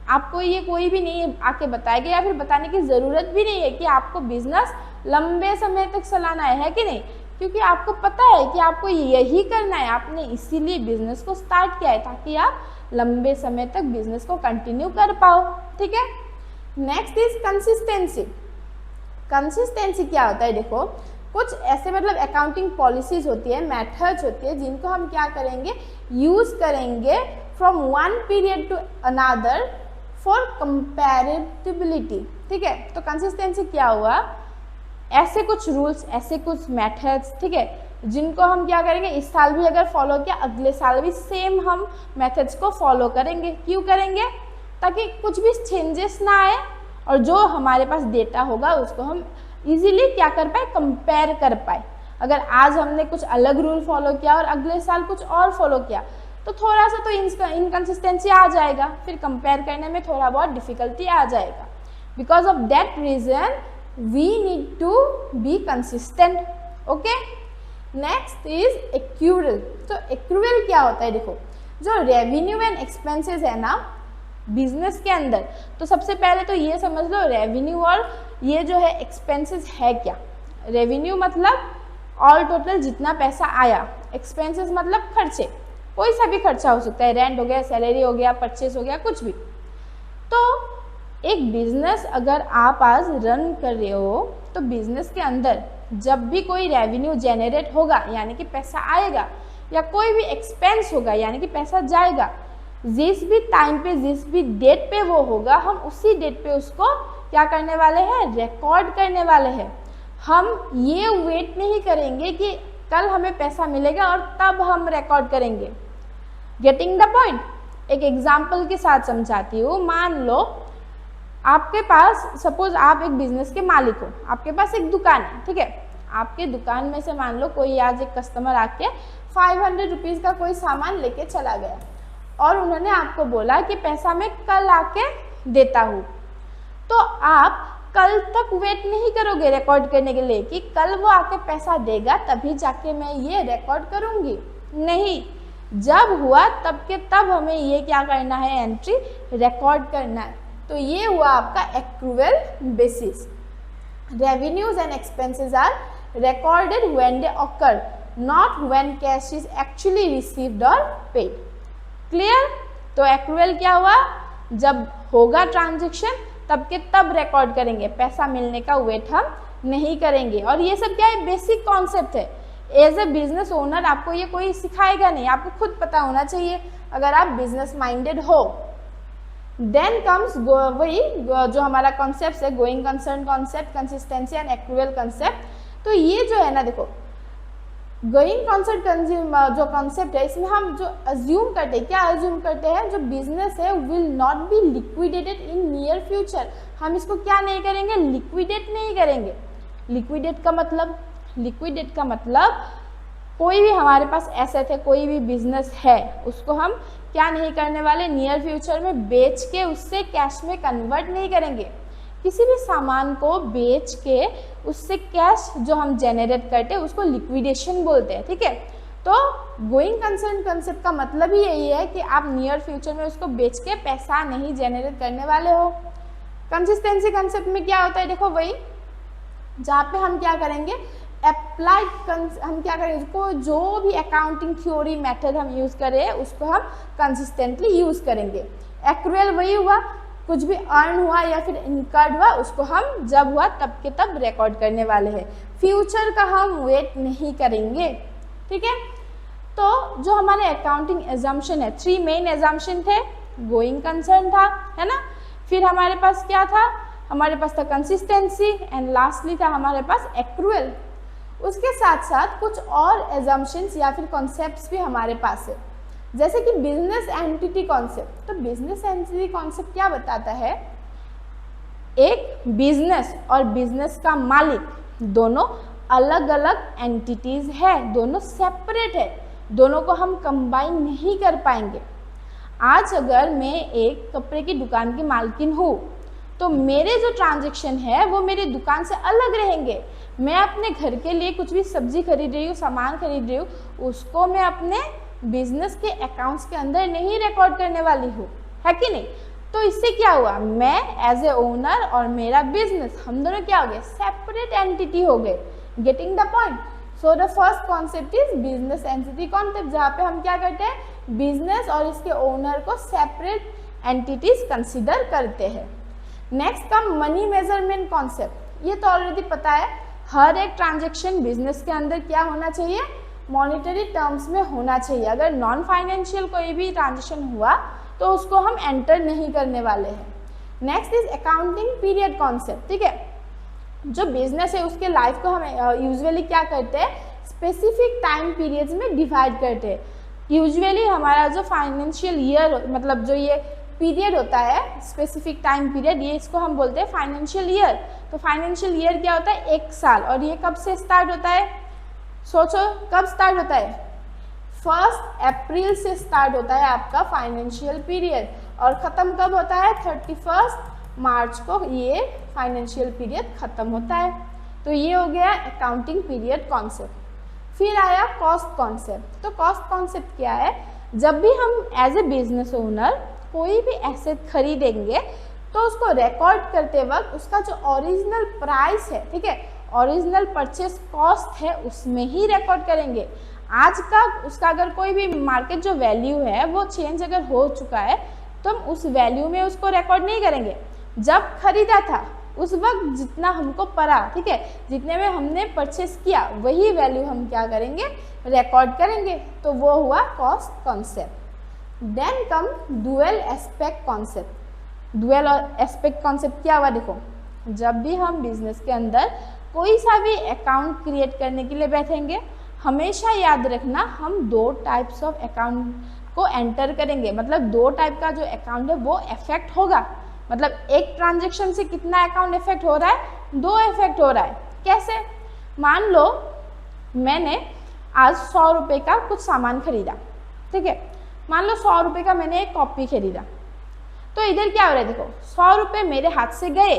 आपको ये कोई भी नहीं आके बताएगा या फिर बताने की ज़रूरत भी नहीं है कि आपको बिजनेस लंबे समय तक चलाना है कि नहीं, क्योंकि आपको पता है कि आपको यही करना है। आपने इसीलिए बिजनेस को स्टार्ट किया है ताकि आप लंबे समय तक बिजनेस को कंटिन्यू कर पाओ, ठीक है। Next is consistency. कंसिस्टेंसी क्या होता है, देखो कुछ ऐसे मतलब अकाउंटिंग पॉलिसीज होती है, मेथड्स होती है, जिनको हम क्या करेंगे, यूज करेंगे from one period to another for comparability, ठीक है। तो कंसिस्टेंसी क्या हुआ, ऐसे कुछ रूल्स, ऐसे कुछ मेथड्स, ठीक है, जिनको हम क्या करेंगे, इस साल भी अगर फॉलो किया अगले साल भी सेम हम मेथड्स को फॉलो करेंगे। क्यों करेंगे? ताकि कुछ भी चेंजेस ना आए और जो हमारे पास डेटा होगा उसको हम इजीली क्या कर पाए, कंपेयर कर पाए। अगर आज हमने कुछ अलग रूल फॉलो किया और अगले साल कुछ और फॉलो किया तो थोड़ा सा तो इनकंसिस्टेंसी आ जाएगा, फिर कंपेयर करने में थोड़ा बहुत डिफिकल्टी आ जाएगा। Because of that reason we need to be consistent, okay। next is accrual। तो accrual क्या होता है, देखो जो रेवेन्यू एंड एक्सपेंसेस है ना बिजनेस के अंदर, तो सबसे पहले तो ये समझ लो रेवेन्यू और ये जो है एक्सपेंसेस है क्या। रेवेन्यू मतलब ऑल टोटल जितना पैसा आया, एक्सपेंसेस मतलब खर्चे, कोई सा भी खर्चा हो सकता है, रेंट हो गया, सैलरी हो गया, परचेस हो गया, कुछ भी। तो एक बिजनेस अगर आप आज रन कर रहे हो तो बिजनेस के अंदर जब भी कोई रेवेन्यू जनरेट होगा यानी कि पैसा आएगा, या कोई भी एक्सपेंस होगा यानी कि पैसा जाएगा, जिस भी टाइम पे, जिस भी डेट पे वो होगा, हम उसी डेट पे उसको क्या करने वाले हैं, रिकॉर्ड करने वाले हैं। हम ये वेट नहीं करेंगे कि कल हमें पैसा मिलेगा और तब हम रिकॉर्ड करेंगे। Getting the point. एक एग्जाम्पल के साथ समझाती हूँ। मान लो आपके पास, सपोज आप एक बिजनेस के मालिक हो, आपके पास एक दुकान है, ठीक है। आपके दुकान में से मान लो कोई आज एक कस्टमर आके 500 रुपीज़ का कोई सामान लेके चला गया और उन्होंने आपको बोला कि पैसा मैं कल आके देता हूँ। तो आप कल तक वेट नहीं करोगे रिकॉर्ड करने के लिए कि कल वो आके पैसा देगा तभी जाके मैं ये रिकॉर्ड करूँगी, नहीं। जब हुआ तब के तब हमें ये क्या करना है, एंट्री रिकॉर्ड करना है। तो ये हुआ आपका accrual basis. Revenues and expenses are recorded when they occur, not when cash is actually received or paid। Clear? तो एक्रूअल क्या हुआ, जब होगा ट्रांजेक्शन तब के तब रिकॉर्ड करेंगे, पैसा मिलने का वेट हम नहीं करेंगे। और ये सब क्या है, बेसिक कॉन्सेप्ट है। एज ए बिजनेस ओनर आपको ये कोई सिखाएगा नहीं, आपको खुद पता होना चाहिए अगर आप बिजनेस माइंडेड हो। देन कम्स वही जो हमारा कॉन्सेप्ट है, going concern concept, consistency and accrual concept. तो ये जो है ना, देखो गोइंग कंसर्न जो कॉन्सेप्ट है, इसमें हम जो अज्यूम करते हैं, क्या अज्यूम करते हैं, जो बिजनेस है will not be liquidated in near future. हम इसको क्या नहीं करेंगे, लिक्विडेट नहीं करेंगे। लिक्विडेट का मतलब कोई भी हमारे पास एसेट है, कोई भी बिजनेस है, उसको हम क्या नहीं करने वाले, नियर फ्यूचर में बेच के उससे कैश में कन्वर्ट नहीं करेंगे। किसी भी सामान को बेच के उससे कैश जो हम जनरेट करते हैं उसको लिक्विडेशन बोलते हैं, ठीक है। तो गोइंग कंसर्न कंसेप्ट का मतलब ही यही है कि आप नियर फ्यूचर में उसको बेच के पैसा नहीं जनरेट करने वाले हो। कंसिस्टेंसी कंसेप्ट में क्या होता है, देखो वही जहाँ पे हम क्या करेंगे, अप्लाइड हम क्या करेंगे, उसको जो भी अकाउंटिंग थ्योरी मेथड हम यूज़ करें उसको हम कंसिस्टेंटली यूज़ करेंगे। एक्रूअल वही हुआ, कुछ भी अर्न हुआ या फिर इनकर्ड हुआ उसको हम जब हुआ तब के तब रिकॉर्ड करने वाले हैं। फ्यूचर का हम वेट नहीं करेंगे, ठीक है। तो जो हमारे अकाउंटिंग एजम्पशन है, 3 मेन एजम्पशन थे, गोइंग कंसर्न था, है ना, फिर हमारे पास क्या था, हमारे पास था कंसिस्टेंसी एंड लास्टली था हमारे पास एक्रूअल। उसके साथ साथ कुछ और एजम्पशंस या फिर कॉन्सेप्ट्स भी हमारे पास है, जैसे कि बिजनेस एंटिटी कॉन्सेप्ट। तो बिजनेस एंटिटी कॉन्सेप्ट क्या बताता है, एक बिजनेस और बिजनेस का मालिक दोनों अलग अलग एंटिटीज है, दोनों सेपरेट है, दोनों को हम कंबाइन नहीं कर पाएंगे। आज अगर मैं एक कपड़े की दुकान की मालकिन हूँ तो मेरे जो ट्रांजैक्शन है वो मेरी दुकान से अलग रहेंगे। मैं अपने घर के लिए कुछ भी सब्जी खरीद रही हूँ, सामान खरीद रही हूँ, उसको मैं अपने बिजनेस के अकाउंट्स के अंदर नहीं रिकॉर्ड करने वाली हूँ, है कि नहीं। तो इससे क्या हुआ, मैं एज ए ओनर और मेरा बिजनेस, हम दोनों क्या हो गए, सेपरेट एंटिटी हो गए। Getting the point. So the first concept is business entity concept, जहाँ पे हम क्या करते हैं, बिजनेस और इसके ओनर को सेपरेट एंटिटीज कंसिडर करते हैं। Next come money measurement concept. ये तो ऑलरेडी पता है, हर एक ट्रांजैक्शन बिजनेस के अंदर क्या होना चाहिए, मॉनेटरी टर्म्स में होना चाहिए। अगर नॉन फाइनेंशियल कोई भी ट्रांजैक्शन हुआ तो उसको हम एंटर नहीं करने वाले हैं। Next is accounting period concept, ठीक है। जो बिजनेस है उसके लाइफ को हम यूजुअली क्या करते हैं, स्पेसिफिक टाइम पीरियड्स में डिवाइड करते हैं। यूजुअली हमारा जो फाइनेंशियल ईयर, मतलब जो ये पीरियड होता है, स्पेसिफिक टाइम पीरियड, ये इसको हम बोलते हैं फाइनेंशियल ईयर। तो फाइनेंशियल ईयर क्या होता है, 1 साल। और ये कब से स्टार्ट होता है, सोचो कब स्टार्ट होता है, 1 अप्रैल से स्टार्ट होता है आपका फाइनेंशियल पीरियड, और ख़त्म कब होता है, 31 मार्च को ये फाइनेंशियल पीरियड ख़त्म होता है। तो ये हो गया अकाउंटिंग पीरियड कॉन्सेप्ट। फिर आया कॉस्ट कॉन्सेप्ट। तो कॉस्ट कॉन्सेप्ट क्या है, जब भी हम एज ए बिजनेस ओनर कोई भी एसेट खरीदेंगे तो उसको रिकॉर्ड करते वक्त उसका जो ओरिजिनल प्राइस है, ठीक है, ओरिजिनल परचेस कॉस्ट है, उसमें ही रिकॉर्ड करेंगे। आज का उसका अगर कोई भी मार्केट जो वैल्यू है वो चेंज अगर हो चुका है तो हम उस वैल्यू में उसको रिकॉर्ड नहीं करेंगे। जब खरीदा था उस वक्त जितना हमको पड़ा, ठीक है, जितने में हमने परचेस किया वही वैल्यू हम क्या करेंगे, रिकॉर्ड करेंगे। तो वो हुआ cost concept. Then come dual aspect concept. Dual aspect concept क्या हुआ, देखो जब भी हम बिजनेस के अंदर कोई सा भी अकाउंट क्रिएट करने के लिए बैठेंगे, हमेशा याद रखना हम 2 टाइप्स ऑफ अकाउंट को एंटर करेंगे। मतलब 2 टाइप का जो अकाउंट है वो इफेक्ट होगा। मतलब एक ट्रांजैक्शन से कितना अकाउंट इफेक्ट हो रहा है, 2 इफेक्ट हो रहा है। कैसे, मान लो मैंने आज 100 रुपये का कुछ सामान खरीदा, ठीक है, मान लो 100 रुपये का मैंने एक कॉपी खरीदा। तो इधर क्या हो रहा है, देखो 100 रुपये मेरे हाथ से गए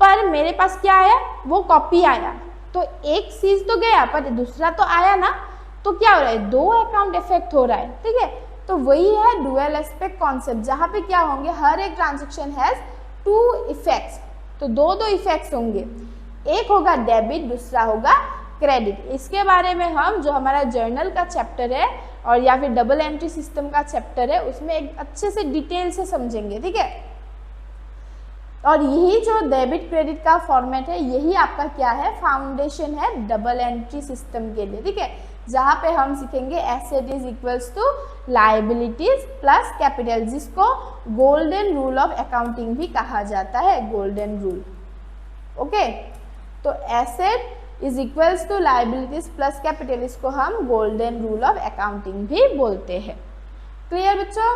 पर मेरे पास क्या आया, वो कॉपी आया। तो एक चीज तो गया पर दूसरा तो आया ना, तो क्या हो रहा है, 2 अकाउंट इफेक्ट हो रहा है, ठीक है। तो वही है डुअल एस्पेक्ट कॉन्सेप्ट, जहाँ पे क्या होंगे, हर एक ट्रांजेक्शन हैज 2 इफेक्ट्स। तो 2 इफेक्ट्स होंगे, एक होगा डेबिट, दूसरा होगा क्रेडिट। इसके बारे में हम जो हमारा जर्नल का चैप्टर है और या फिर डबल एंट्री सिस्टम का चैप्टर है उसमें एक अच्छे से डिटेल से समझेंगे, ठीक है। और यही जो डेबिट क्रेडिट का फॉर्मेट है, यही आपका क्या है, फाउंडेशन है डबल एंट्री सिस्टम के लिए, ठीक है, जहाँ पे हम सीखेंगे asset is equals to liabilities plus capital, जिसको गोल्डन रूल ऑफ अकाउंटिंग भी कहा जाता है, गोल्डन रूल। ओके, तो asset is equals to liabilities plus capital, इसको हम गोल्डन रूल ऑफ अकाउंटिंग भी बोलते हैं। क्लियर बच्चों?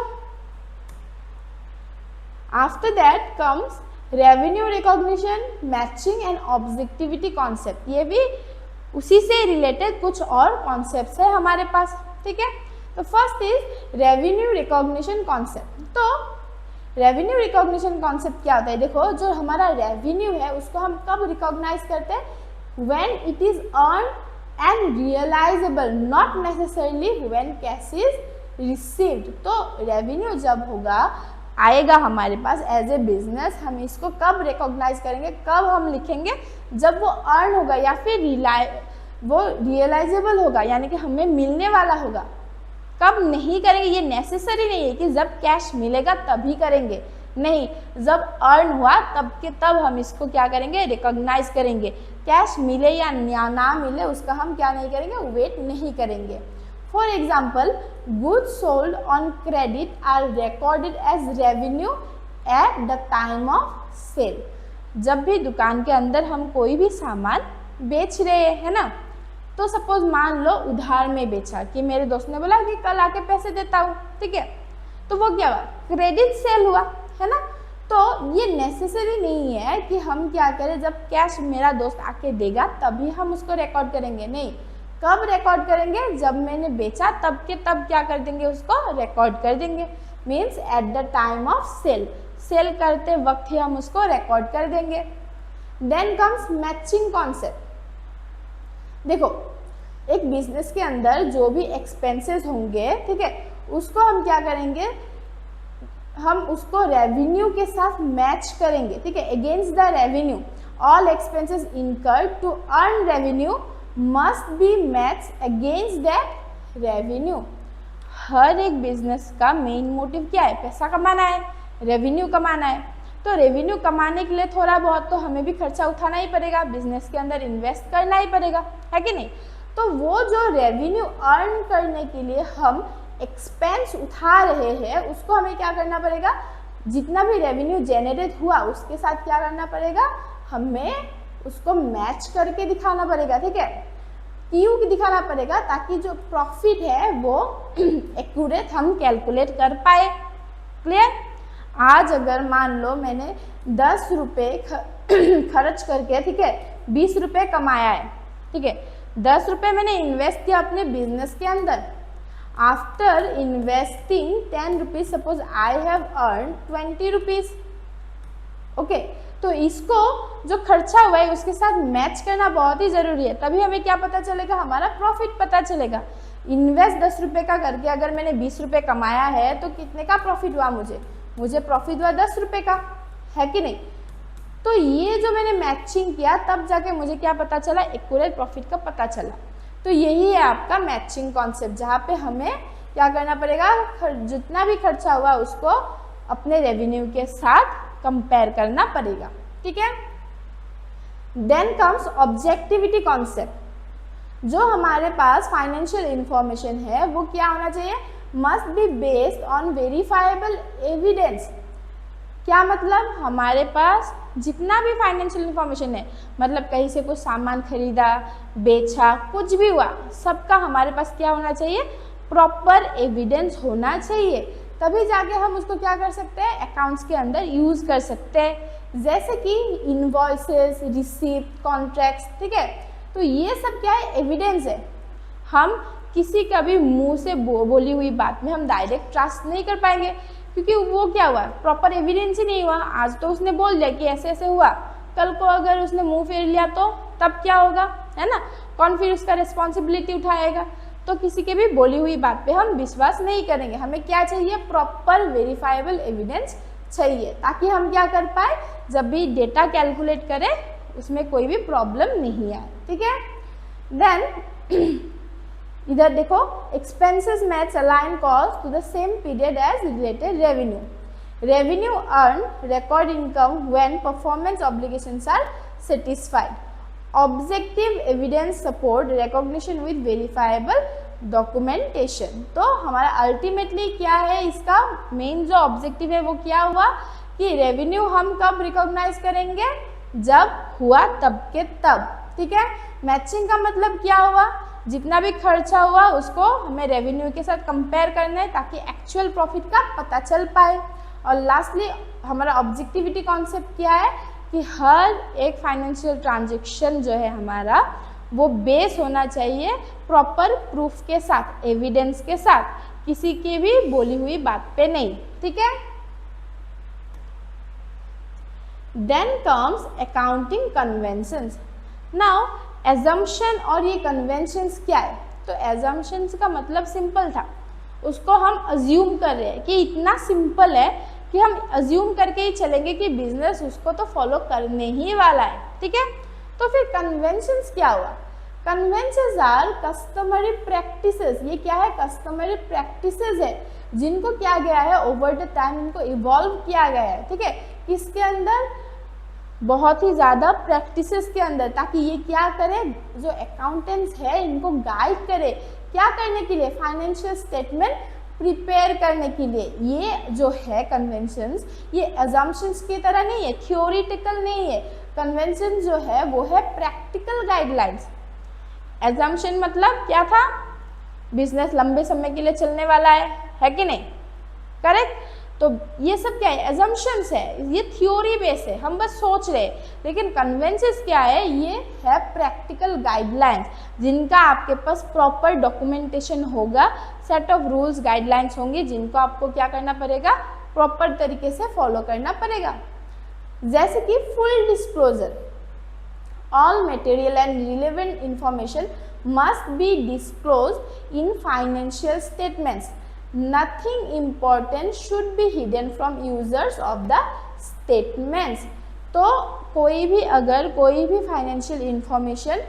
After that comes revenue recognition, matching and objectivity concept. ये भी उसी से रिलेटेड कुछ और कॉन्सेप्ट्स है हमारे पास, ठीक है। तो first is revenue recognition concept. तो रेवेन्यू रिकॉग्निशन कॉन्सेप्ट क्या होता है? देखो, जो हमारा रेवेन्यू है उसको हम कब रिकॉग्नाइज करते हैं? When it is earn and realisable, not necessarily when cash is received. तो रेवेन्यू जब होगा, आएगा हमारे पास एज ए बिजनेस, हम इसको कब रिकॉग्नाइज करेंगे, कब हम लिखेंगे? जब वो अर्न होगा या फिर वो रियलाइजेबल होगा, यानी कि हमें मिलने वाला होगा। कब नहीं करेंगे, ये नेसेसरी नहीं है कि जब कैश मिलेगा तभी करेंगे, नहीं, जब अर्न हुआ तब हम इसको क्या करेंगे, रिकॉग्नाइज करेंगे। कैश मिले या ना मिले उसका हम क्या नहीं करेंगे, वेट नहीं करेंगे। For example, goods sold on credit are recorded as revenue at the time of sale. जब भी दुकान के अंदर हम कोई भी सामान बेच रहे हैं ना, तो सपोज मान लो उधार में बेचा, कि मेरे दोस्त ने बोला कि कल आके पैसे देता हूँ, ठीक है, तो वो क्या हुआ, क्रेडिट सेल हुआ, है ना। तो ये नेसेसरी नहीं है कि हम क्या करें, जब कैश मेरा दोस्त आके देगा तभी हम उसको रिकॉर्ड करेंगे, नहीं। कब रिकॉर्ड करेंगे? जब मैंने बेचा तब के तब क्या कर देंगे, उसको रिकॉर्ड कर देंगे। Means at the time of sale, sale करते वक्त ही हम उसको रिकॉर्ड कर देंगे। Then comes matching concept. देखो, एक बिजनेस के अंदर जो भी एक्सपेंसेस होंगे, ठीक है, उसको हम क्या करेंगे, हम उसको रेवेन्यू के साथ मैच करेंगे, ठीक है, against the revenue. All expenses incurred to earn revenue must be match against that revenue. हर एक बिजनेस का मेन मोटिव क्या है? पैसा कमाना है, रेवेन्यू कमाना है। तो रेवेन्यू कमाने के लिए थोड़ा बहुत तो हमें भी खर्चा उठाना ही पड़ेगा, बिजनेस के अंदर इन्वेस्ट करना ही पड़ेगा, है कि नहीं। तो वो जो रेवेन्यू अर्न करने के लिए हम एक्सपेंस उठा रहे हैं, उसको हमें क्या करना पड़ेगा, जितना भी रेवेन्यू जनरेट हुआ उसके साथ क्या करना पड़ेगा, हमें उसको मैच करके दिखाना पड़ेगा, ठीक है। क्यों दिखाना पड़ेगा? ताकि जो प्रॉफिट है वो एक्यूरेट हम कैलकुलेट कर पाए। क्लियर? आज अगर मान लो मैंने 10 रुपये खर्च करके, ठीक है, 20 रुपये कमाया है, ठीक है, 10 रुपये मैंने इन्वेस्ट किया अपने बिजनेस के अंदर। After investing 10 rupees, suppose I have earn 20 rupees. Okay, तो इसको जो खर्चा हुआ है उसके साथ मैच करना बहुत ही जरूरी है, तभी हमें क्या पता चलेगा, हमारा प्रॉफिट पता चलेगा। इन्वेस्ट 10 रुपये का करके अगर मैंने 20 रुपये कमाया है तो कितने का प्रॉफिट हुआ, मुझे प्रॉफिट हुआ 10 रुपये का, है कि नहीं। तो ये जो मैंने मैचिंग किया तब जाके मुझे क्या पता चला, एक्यूरेट प्रॉफिट का पता चला। तो यही है आपका मैचिंग कॉन्सेप्ट, जहाँ पे हमें क्या करना पड़ेगा, जितना भी खर्चा हुआ उसको अपने रेवेन्यू के साथ कंपेयर करना पड़ेगा, ठीक है। Then comes objectivity concept. जो हमारे पास फाइनेंशियल इंफॉर्मेशन है वो क्या होना चाहिए, must be based on verifiable evidence. क्या मतलब, हमारे पास जितना भी फाइनेंशियल इंफॉर्मेशन है, मतलब कहीं से कुछ सामान खरीदा, बेचा, कुछ भी हुआ, सबका हमारे पास क्या होना चाहिए, प्रॉपर एविडेंस होना चाहिए। तभी जाके हम उसको क्या कर सकते हैं, अकाउंट्स के अंदर यूज कर सकते हैं। जैसे कि इनवॉइसेस, रिसीप्ट, कॉन्ट्रैक्ट्स, ठीक है। तो ये सब क्या है, एविडेंस है। हम किसी का भी मुंह से बोली हुई बात में हम डायरेक्ट ट्रस्ट नहीं कर पाएंगे, क्योंकि वो क्या हुआ, प्रॉपर एविडेंस ही नहीं हुआ। आज तो उसने बोल दिया कि ऐसे ऐसे हुआ, कल को अगर उसने मुंह फेर लिया तो तब क्या होगा, है ना, कौन फिर उसका रिस्पॉन्सिबिलिटी उठाएगा। तो किसी के भी बोली हुई बात पे हम विश्वास नहीं करेंगे। हमें क्या चाहिए, प्रॉपर वेरीफाइबल एविडेंस चाहिए, ताकि हम क्या कर पाए, जब भी डेटा कैलकुलेट करें उसमें कोई भी प्रॉब्लम नहीं आए, ठीक है। देन इधर देखो, expenses match align cost to the same period as related revenue. Revenue earn record income when performance obligations are satisfied. Objective evidence support recognition with verifiable documentation. तो हमारा अल्टीमेटली क्या है, इसका मेन जो ऑब्जेक्टिव है वो क्या हुआ कि रेवेन्यू हम कब रिकॉग्नाइज करेंगे, जब हुआ तब के तब, ठीक है। मैचिंग का मतलब क्या हुआ, जितना भी खर्चा हुआ उसको हमें रेवेन्यू के साथ कंपेयर करना है ताकि एक्चुअल प्रॉफिट का पता चल पाए। और लास्टली हमारा ऑब्जेक्टिविटी कॉन्सेप्ट क्या है कि हर एक फाइनेंशियल ट्रांजेक्शन जो है हमारा वो बेस होना चाहिए प्रॉपर प्रूफ के साथ, एविडेंस के साथ, किसी की भी बोली हुई बात पे नहीं, ठीक है। Then comes accounting conventions. Now assumption और ये कन्वेंशंस क्या है, तो एजम्पशंस का मतलब सिंपल था, उसको हम अज्यूम कर रहे हैं कि इतना सिंपल है कि हम अज्यूम करके ही चलेंगे कि बिजनेस उसको तो फॉलो करने ही वाला है, ठीक है। तो फिर कन्वेंशंस क्या हुआ, कन्वेंशंस आर कस्टमरी प्रैक्टिसेस। ये क्या है, कस्टमरी प्रैक्टिसेस है जिनको क्या गया है ओवर द टाइम, इनको इवॉल्व किया गया है, ठीक है। किसके अंदर, बहुत ही ज़्यादा प्रैक्टिसेस के अंदर, ताकि ये क्या करे, जो अकाउंटेंट्स है इनको गाइड करे, क्या करने के लिए, फाइनेंशियल स्टेटमेंट प्रिपेयर करने के लिए। ये जो है कन्वेंशंस, ये अजम्पशंस की तरह नहीं है, थ्योरिटिकल नहीं है। कन्वेंशन जो है वो है प्रैक्टिकल गाइडलाइंस। एजम्पशन मतलब क्या था, बिजनेस लंबे समय के लिए चलने वाला है कि नहीं, करेक्ट। तो ये सब क्या है, एजम्पशंस है, ये थ्योरी बेस है, हम बस सोच रहे हैं। लेकिन कन्वेंशंस क्या है, ये है प्रैक्टिकल गाइडलाइंस जिनका आपके पास प्रॉपर डॉक्यूमेंटेशन होगा, सेट ऑफ रूल्स गाइडलाइंस होंगी जिनको आपको क्या करना पड़ेगा, प्रॉपर तरीके से फॉलो करना पड़ेगा। जैसे कि full disclosure, all material and relevant information must be disclose in financial statements. Nothing important should be hidden from users of the statements. तो कोई भी अगर कोई भी फाइनेंशियल इंफॉर्मेशन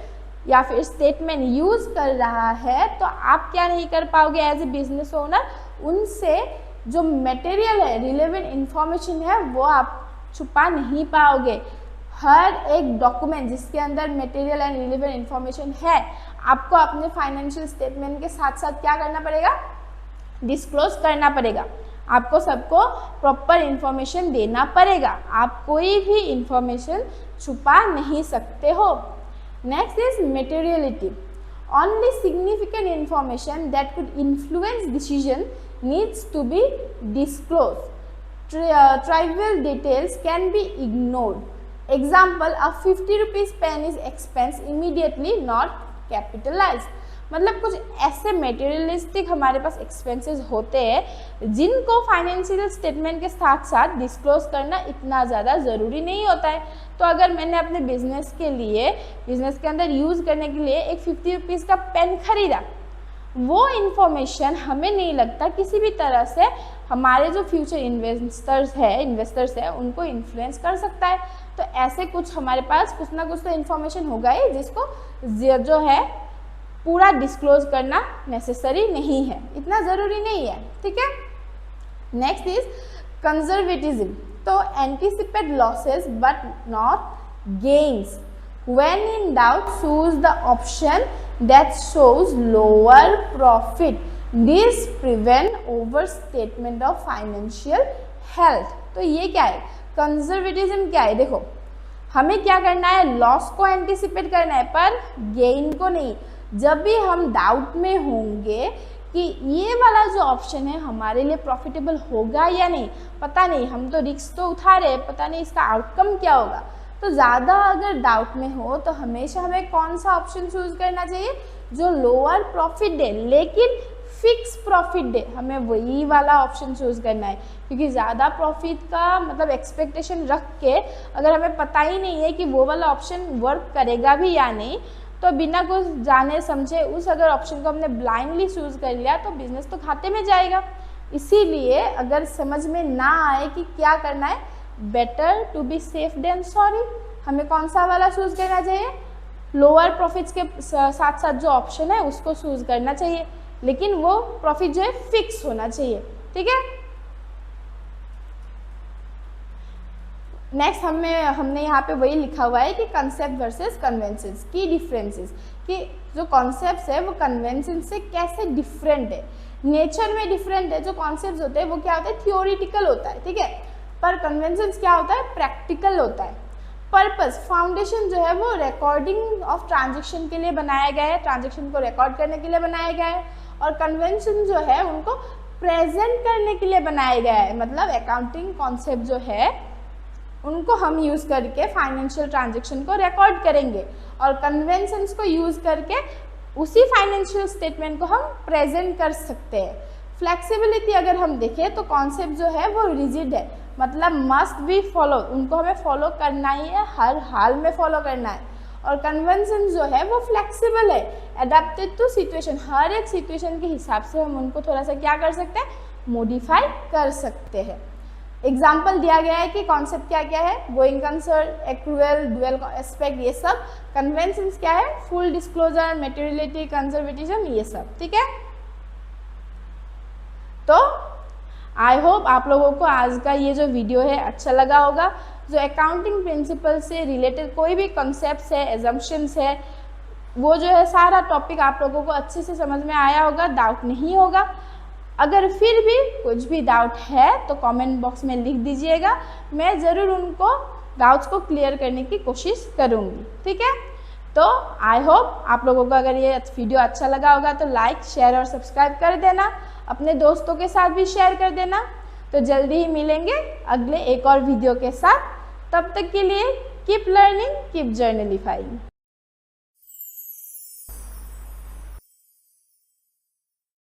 या फिर स्टेटमेंट यूज कर रहा है तो आप क्या नहीं कर पाओगे एज ए बिजनेस ओनर, उनसे जो मटेरियल है, रिलेवेंट इंफॉर्मेशन है, वो आप छुपा नहीं पाओगे। हर एक डॉक्यूमेंट जिसके अंदर मटेरियल एंड रिलेवेंट इंफॉर्मेशन है, आपको अपने फाइनेंशियल स्टेटमेंट के साथ साथ क्या करना पड़ेगा, डिस्क्लोज करना पड़ेगा। आपको सबको प्रॉपर इंफॉर्मेशन देना पड़ेगा, आप कोई भी इंफॉर्मेशन छुपा नहीं सकते हो। Next is materiality. Only significant information that could influence decision needs to be disclose. Trivial details can be ignored. Example, a 50 rupees pen is expense immediately not capitalized. मतलब कुछ ऐसे मटेरियलिस्टिक हमारे पास एक्सपेंसेस होते हैं जिनको फाइनेंशियल स्टेटमेंट के साथ साथ डिस्क्लोज करना इतना ज़्यादा ज़रूरी नहीं होता है। तो अगर मैंने अपने बिजनेस के लिए, बिजनेस के अंदर यूज़ करने के लिए एक 50 रुपीज़ का पेन खरीदा, वो इन्फॉर्मेशन हमें नहीं लगता किसी भी तरह से हमारे जो फ्यूचर इन्वेस्टर्स है उनको इन्फ्लुएंस कर सकता है। तो ऐसे कुछ हमारे पास कुछ ना कुछ तो इन्फॉर्मेशन होगा ही जिसको जो है पूरा डिस्क्लोज करना नेसेसरी नहीं है, इतना ज़रूरी नहीं है, ठीक है। Next is conservatism. तो anticipate losses but not gains. When in doubt choose the option that shows lower profit. This prevent overstatement of financial health. तो ये क्या है, कंजर्वेटिज्म क्या है, देखो हमें क्या करना है, लॉस को एंटीसिपेट करना है पर गेन को नहीं। जब भी हम डाउट में होंगे कि ये वाला जो ऑप्शन है हमारे लिए प्रॉफिटेबल होगा या नहीं, पता नहीं, हम तो रिस्क तो उठा रहे हैं, पता नहीं इसका आउटकम क्या होगा, तो ज़्यादा अगर डाउट में हो तो हमेशा हमें कौन सा ऑप्शन चूज करना चाहिए, जो लोअर प्रॉफिट दे लेकिन फिक्स प्रॉफिट दे, हमें वही वाला ऑप्शन चूज करना है। क्योंकि ज़्यादा प्रॉफिट का मतलब एक्सपेक्टेशन रख के अगर हमें पता ही नहीं है कि वो वाला ऑप्शन वर्क करेगा भी या नहीं, तो बिना कुछ जाने समझे उस अगर ऑप्शन को हमने ब्लाइंडली चूज कर लिया तो बिजनेस तो खाते में जाएगा। इसीलिए अगर समझ में ना आए कि क्या करना है, better to be safe than sorry, हमें कौन सा वाला चूज करना चाहिए, लोअर प्रॉफिट्स के साथ साथ जो ऑप्शन है उसको चूज करना चाहिए, लेकिन वो प्रॉफिट जो है फिक्स होना चाहिए, ठीक है। नेक्स्ट हमने यहाँ पे वही लिखा हुआ है कि कंसेप्ट वर्सेस कन्वेंशंस की डिफरेंसेस, कि जो कॉन्सेप्ट्स है वो कन्वेंशन से कैसे डिफरेंट है, नेचर में डिफरेंट है। जो कॉन्सेप्ट्स होते हैं वो क्या होता है, थियोरिटिकल होता है, ठीक है, पर कन्वेंशंस क्या होता है, प्रैक्टिकल होता है। पर्पस, फाउंडेशन जो है वो रिकॉर्डिंग ऑफ ट्रांजेक्शन के लिए बनाया गया है, ट्रांजेक्शन को रिकॉर्ड करने के लिए बनाया गया है, और कन्वेंशन जो है उनको प्रेजेंट करने के लिए बनाया गया है। मतलब अकाउंटिंग कॉन्सेप्ट जो है उनको हम यूज़ करके फाइनेंशियल ट्रांजेक्शन को रिकॉर्ड करेंगे, और कन्वेंशंस को यूज़ करके उसी फाइनेंशियल स्टेटमेंट को हम प्रेजेंट कर सकते हैं। फ्लेक्सिबिलिटी अगर हम देखें तो कॉन्सेप्ट जो है वो रिजिड है, मतलब मस्ट बी फॉलो, उनको हमें फॉलो करना ही है, हर हाल में फॉलो करना है। और कन्वेंशन जो है वो फ्लेक्सिबल है, अडेप्टेड टू सिचुएशन, हर एक सिचुएशन के हिसाब से हम उनको थोड़ा सा क्या कर सकते हैं, मॉडिफाई कर सकते हैं। एग्जाम्पल दिया गया है कि कॉन्सेप्ट क्या क्या है, going concern, accrual, dual aspect, ये सब। कन्वेंशंस क्या है, फुल डिस्क्लोजर, मटेरियलिटी, कंजर्वेटिज्म, ये सब, ठीक है। तो आई होप आप लोगों को आज का ये जो वीडियो है अच्छा लगा होगा। जो अकाउंटिंग प्रिंसिपल से रिलेटेड कोई भी कॉन्सेप्ट्स है, एजम्पशंस है, वो जो है सारा टॉपिक आप लोगों को अच्छे से समझ में आया होगा, डाउट नहीं होगा। अगर फिर भी कुछ भी डाउट है तो कमेंट बॉक्स में लिख दीजिएगा, मैं ज़रूर उनको डाउट्स को क्लियर करने की कोशिश करूँगी, ठीक है। तो आई होप आप लोगों को अगर ये वीडियो अच्छा लगा होगा तो लाइक, शेयर और सब्सक्राइब कर देना, अपने दोस्तों के साथ भी शेयर कर देना। तो जल्दी ही मिलेंगे अगले एक और वीडियो के साथ, तब तक के लिए कीप लर्निंग, कीप जर्नलिफाइंग।